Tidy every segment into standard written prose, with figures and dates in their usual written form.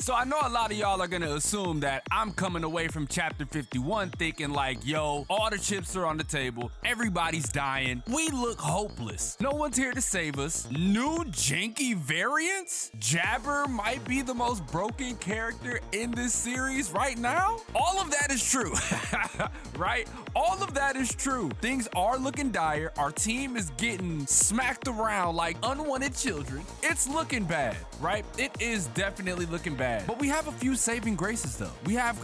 So I know a lot of y'all are gonna assume that I'm coming away from chapter 51 thinking like, yo, all the chips are on the table, everybody's dying, we look hopeless, no one's here to save us, new janky variants? Jabber might be the most broken character in this series right now? All of that is true, right? All of that is true. Things are looking dire. Our team is getting smacked around like unwanted children. It's looking bad, right? It is definitely looking bad. But we have a few saving graces though. We have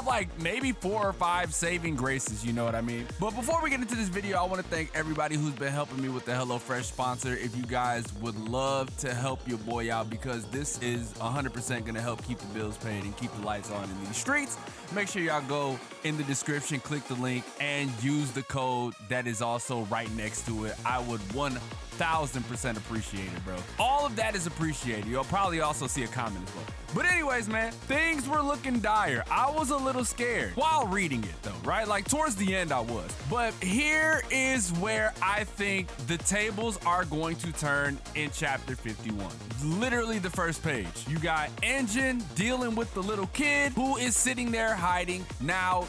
like maybe 4 or 5 saving graces, you know what I mean? But before we get into this video, I want to thank everybody who's been helping me with the HelloFresh sponsor. If you guys would love to help your boy out, because this is 100% gonna help keep the bills paid and keep the lights on in these streets, make sure y'all go in the description, click the link, and use the code that is also right next to it. I would 1000% appreciate it, bro. All of that is appreciated. You'll probably also see a comment as well. But anyways, man, things were looking dire. I was a little scared while reading it though, right? Like towards the end I was. But here is where I think the tables are going to turn in chapter 51. Literally the first page. You got Engine dealing with the little kid who is sitting there hiding. Now,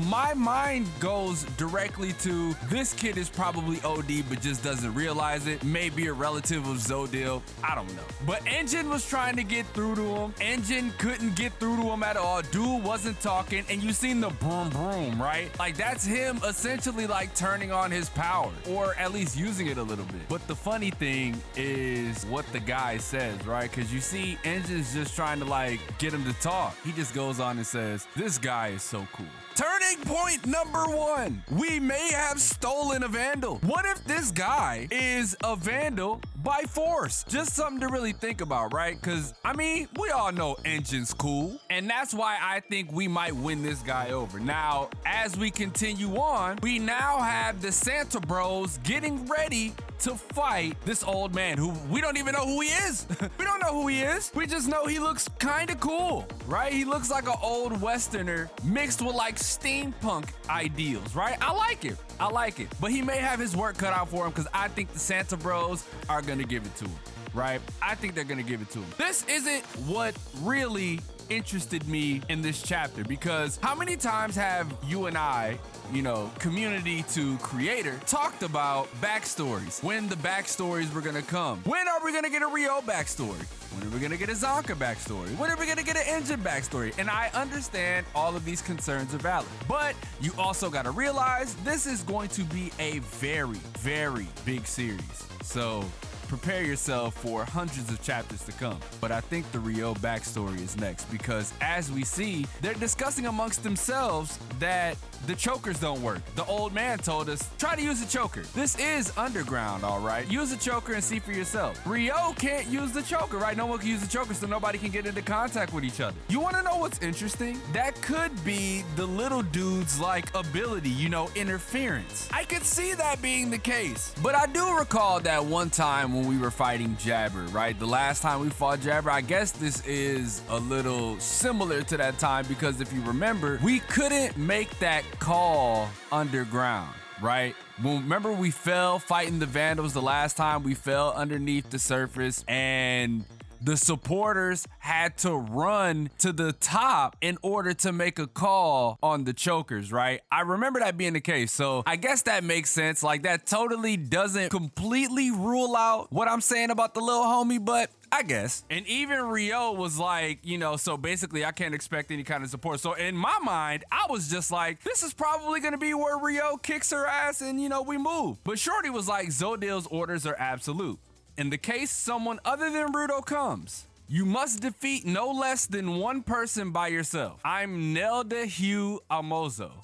my mind goes directly to this kid is probably OD but just doesn't realize it. Maybe a relative of Zodil. I don't know. But Engine was trying to get through to him. Engine couldn't get through to him at all. Dude wasn't talking, and you seen the broom broom, right? Like that's him essentially like turning on his power, or at least using it a little bit. But the funny thing is what the guy says, right? Because you see Engine's just trying to like get him to talk. He just goes on and says, this guy is so cool. Turning point number 1, we may have stolen a vandal. What if this guy is a vandal by force? Just something to really think about, right? Because, I mean, we all know Engine's cool, and that's why I think we might win this guy over. Now, as we continue on, we now have the Santa Bros getting ready to fight this old man who we don't even know who he is. We don't know who he is. We just know he looks kind of cool, right? He looks like an old Westerner mixed with like steampunk ideals, right? I like it. I like it. But he may have his work cut out for him because I think the Santa Bros are going to give it to him, right? I think they're going to give it to him. This isn't what really interested me in this chapter, because how many times have you and I, you know, community to creator, talked about backstories, when the backstories were gonna come? When are we gonna get a Rio backstory? When are we gonna get a Zonka backstory? When are we gonna get an Engine backstory? And I understand all of these concerns are valid, but you also gotta realize this is going to be a very, very big series. So prepare yourself for hundreds of chapters to come. But I think the Rio backstory is next, because as we see, they're discussing amongst themselves that the chokers don't work. The old man told us, try to use a choker. This is underground, all right? Use a choker and see for yourself. Rio can't use the choker, right? No one can use the choker, so nobody can get into contact with each other. You wanna know what's interesting? That could be the little dude's like ability, you know, interference. I could see that being the case. But I do recall that one time when we were fighting Jabber, right? The last time we fought Jabber, I guess this is a little similar to that time, because if you remember, we couldn't make that call underground, right? Well, remember we fell fighting the Vandals the last time? We fell underneath the surface and the supporters had to run to the top in order to make a call on the chokers, right? I remember that being the case, so I guess that makes sense. Like, that totally doesn't completely rule out what I'm saying about the little homie, but I guess. And even Rio was like, you know, so basically I can't expect any kind of support. So in my mind, I was just like, this is probably gonna be where Rio kicks her ass and, you know, we move. But Shorty was like, Zodil's orders are absolute. In the case someone other than Rudo comes, you must defeat no less than one person by yourself. I'm Nelda Hugh Almozo.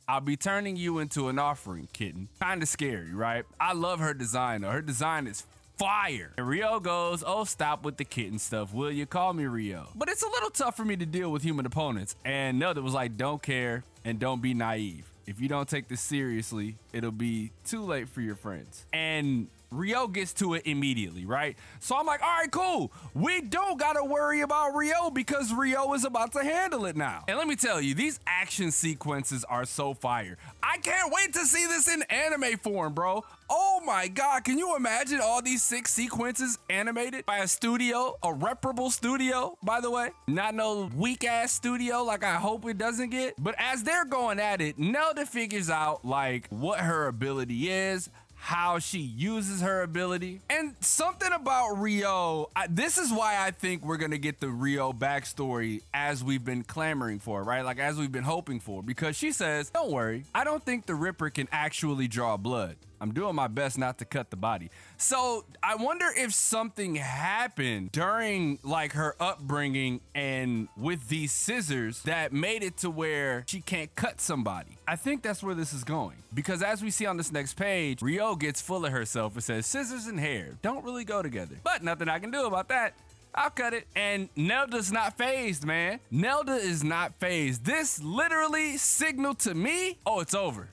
I'll be turning you into an offering, kitten. Kinda scary, right? I love her design though. Her design is fire. And Rio goes, oh, stop with the kitten stuff. Will you call me Rio? But it's a little tough for me to deal with human opponents. And Nelda was like, don't care and don't be naive. If you don't take this seriously, it'll be too late for your friends. And Ryo gets to it immediately, right? So I'm like, all right, cool. We don't gotta worry about Ryo because Ryo is about to handle it now. And let me tell you, these action sequences are so fire. I can't wait to see this in anime form, bro. Oh my God, can you imagine all these 6 sequences animated by a studio, a reputable studio, by the way? Not no weak ass studio like I hope it doesn't get. But as they're going at it, Nelda figures out like what her ability is, how she uses her ability, and something about Ryo. This is why I think we're gonna get the Ryo backstory as we've been clamoring for, right? Like as we've been hoping for, because she says, don't worry, I don't think the Ripper can actually draw blood. I'm doing my best not to cut the body. So I wonder if something happened during like her upbringing and with these scissors that made it to where she can't cut somebody. I think that's where this is going, because as we see on this next page, Ryo gets full of herself and says scissors and hair don't really go together, but nothing I can do about that. I'll cut it. And Nelda's not phased, man. Nelda is not phased. This literally signaled to me, oh, it's over.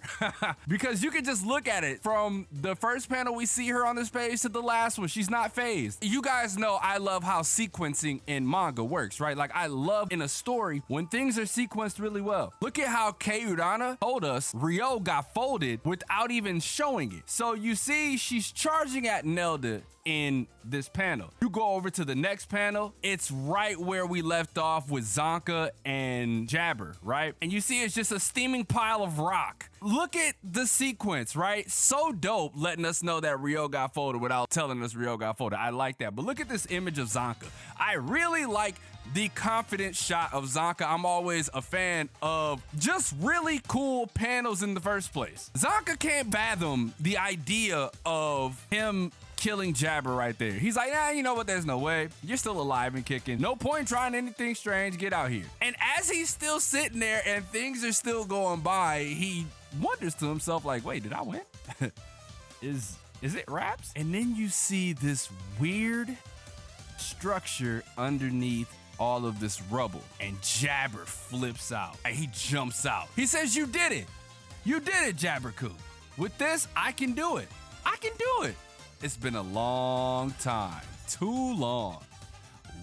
Because you can just look at it from the first panel we see her on this page to the last one. She's not phased. You guys know I love how sequencing in manga works, right? Like I love in a story when things are sequenced really well. Look at how Keirana told us Ryo got folded without even showing it. So you see she's charging at Nelda in this panel. You go over to the next panel, it's right where we left off with Zanka and Jabber, right? And you see it's just a steaming pile of rock. Look at the sequence, right? So dope, letting us know that Ryo got folded without telling us Ryo got folded. I like that. But look at this image of Zanka. I really like the confident shot of Zanka. I'm always a fan of just really cool panels in the first place. Zanka can't fathom the idea of him killing Jabber right there. He's like, you know what? There's no way. You're still alive and kicking. No point trying anything strange. Get out here. And as he's still sitting there and things are still going by, he wonders to himself like, wait, did I win? Is it Raps? And then you see this weird structure underneath all of this rubble, and Jabber flips out and he jumps out. He says, you did it. You did it, Jabberku. With this, I can do it. I can do it. It's been a long time, too long,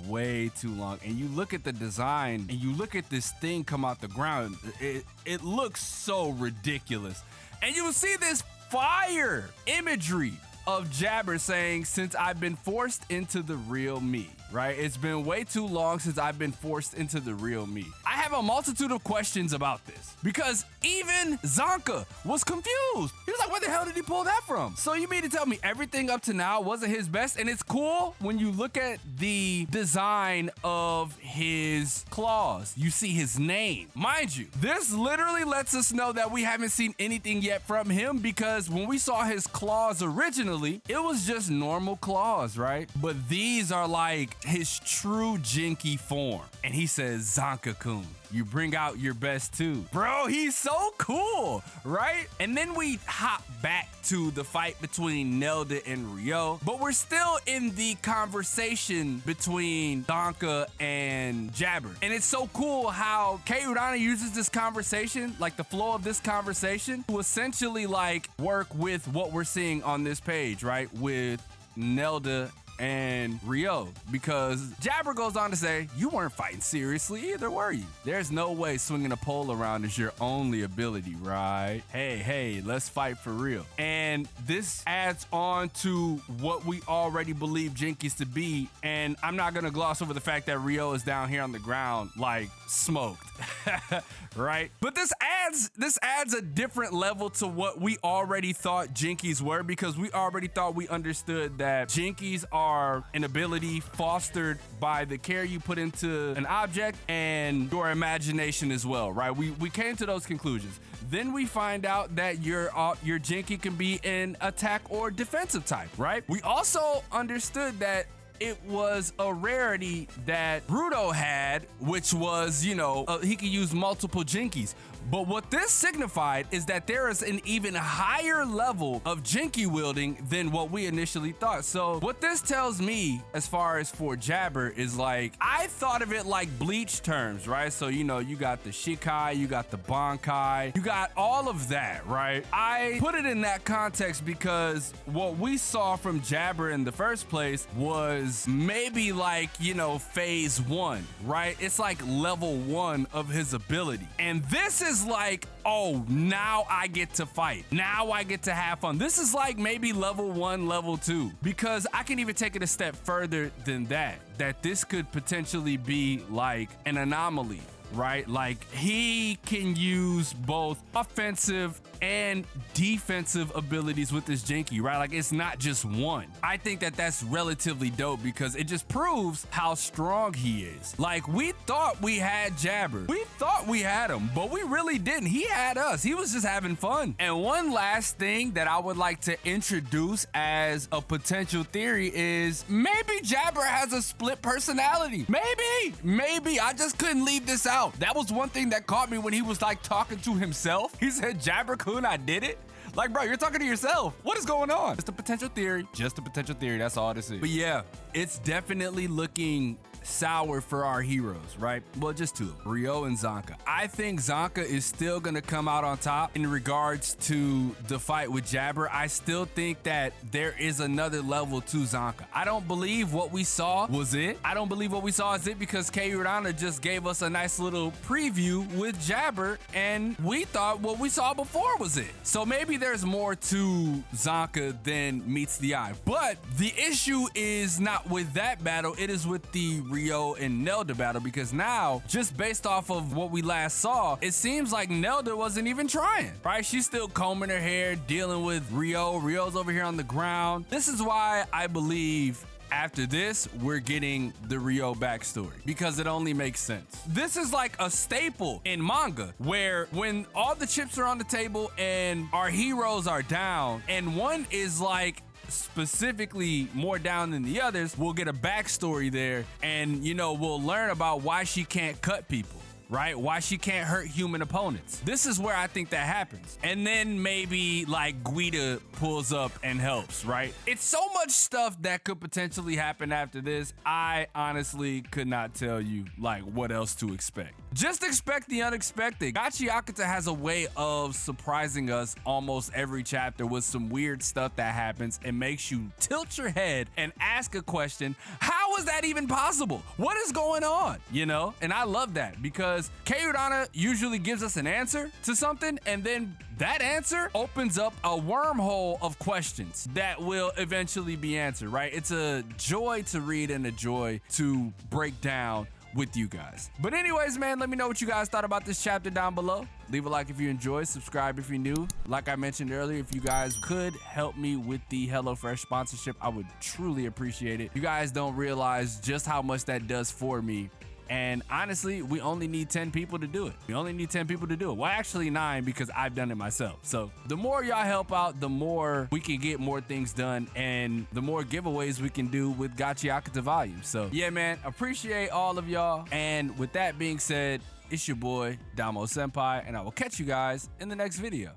way too long. And you look at the design and you look at this thing come out the ground. It looks so ridiculous. And you will see this fire imagery of Jabber saying, since I've been forced into the real me, right? It's been way too long since I've been forced into the real me. I have a multitude of questions about this because even Zanka was confused. He was like, where the hell did he pull that from? So you mean to tell me everything up to now wasn't his best? And it's cool when you look at the design of his claws, you see his name. Mind you, this literally lets us know that we haven't seen anything yet from him, because when we saw his claws originally, it was just normal claws, right? But these are like his true Jinky form. And he says, Zanka-kun, you bring out your best too. Bro, he's so cool, right? And then we hop back to the fight between Nelda and Ryo, but we're still in the conversation between Zanka and Jabber. And it's so cool how Keirana uses this conversation, like the flow of this conversation, to essentially like work with what we're seeing on this page, right? With Nelda and Ryo, because Jabber goes on to say, you weren't fighting seriously either, were you? There's no way swinging a pole around is your only ability, right? Hey, let's fight for real. And this adds on to what we already believe Jinkies to be, and I'm not gonna gloss over the fact that Ryo is down here on the ground like smoked. Right? But this adds a different level to what we already thought Jinkies were, because we already thought we understood that Jinkies are an ability fostered by the care you put into an object and your imagination as well, right? We came to those conclusions. Then we find out that your Jinky can be an attack or defensive type, right? We also understood that it was a rarity that Rudo had, which was, you know, he could use multiple Jinkies. But what this signified is that there is an even higher level of Jinky wielding than what we initially thought. So what this tells me as far as for Jabber is like, I thought of it like Bleach terms, right? So, you know, you got the Shikai, you got the Bankai, you got all of that, right? I put it in that context because what we saw from Jabber in the first place was maybe like, you know, phase 1, right? It's like level 1 of his ability. And this is like, oh, now I get to fight. Now I get to have fun. This is like maybe level 1, level 2, because I can even take it a step further than that this could potentially be like an anomaly, right? Like he can use both offensive and defensive abilities with this Jinky, right? Like it's not just one. I think that that's relatively dope because it just proves how strong he is. Like we thought we had Jabber. We thought we had him, but we really didn't. He had us. He was just having fun. And one last thing that I would like to introduce as a potential theory is maybe Jabber has a split personality. Maybe. I just couldn't leave this out. That was one thing that caught me when he was like talking to himself. He said, Jabber-kun, I did it. Like, bro, you're talking to yourself. What is going on? Just a potential theory. Just a potential theory. That's all this is. But yeah, it's definitely looking sour for our heroes, right? Well, just two, Ryo and Zanka. I think Zanka is still gonna come out on top in regards to the fight with Jabber. I still think that there is another level to Zanka. I don't believe what we saw was it. I don't believe what we saw is it because Gachiakuta just gave us a nice little preview with Jabber and we thought what we saw before was it. So maybe there's more to Zanka than meets the eye. But the issue is not with that battle, it is with the Ryo and Nelda battle, because now, just based off of what we last saw, it seems like Nelda wasn't even trying, right? She's still combing her hair, dealing with Ryo. Ryo's over here on the ground. This is why I believe after this, we're getting the Ryo backstory because it only makes sense. This is like a staple in manga where when all the chips are on the table and our heroes are down and one is like specifically more down than the others, we'll get a backstory there and, you know, we'll learn about why she can't cut people, right? Why she can't hurt human opponents. This is where I think that happens. And then maybe like Guida pulls up and helps, right? It's so much stuff that could potentially happen after this. I honestly could not tell you like what else to expect. Just expect the unexpected. Gachiakuta has a way of surprising us almost every chapter with some weird stuff that happens and makes you tilt your head and ask a question. How is that even possible? What is going on? You know? And I love that because Gachiakuta usually gives us an answer to something and then that answer opens up a wormhole of questions that will eventually be answered, right? It's a joy to read and a joy to break down with you guys. But anyways, man, let me know what you guys thought about this chapter down below. Leave a like if you enjoyed, subscribe if you're new. Like I mentioned earlier, if you guys could help me with the HelloFresh sponsorship, I would truly appreciate it. You guys don't realize just how much that does for me. And honestly, we only need 10 people to do it. We only need 10 people to do it. Well, actually 9 because I've done it myself. So the more y'all help out, the more we can get more things done and the more giveaways we can do with Gachiakuta volume. So yeah, man, appreciate all of y'all. And with that being said, it's your boy, xDomoSenpaix, and I will catch you guys in the next video.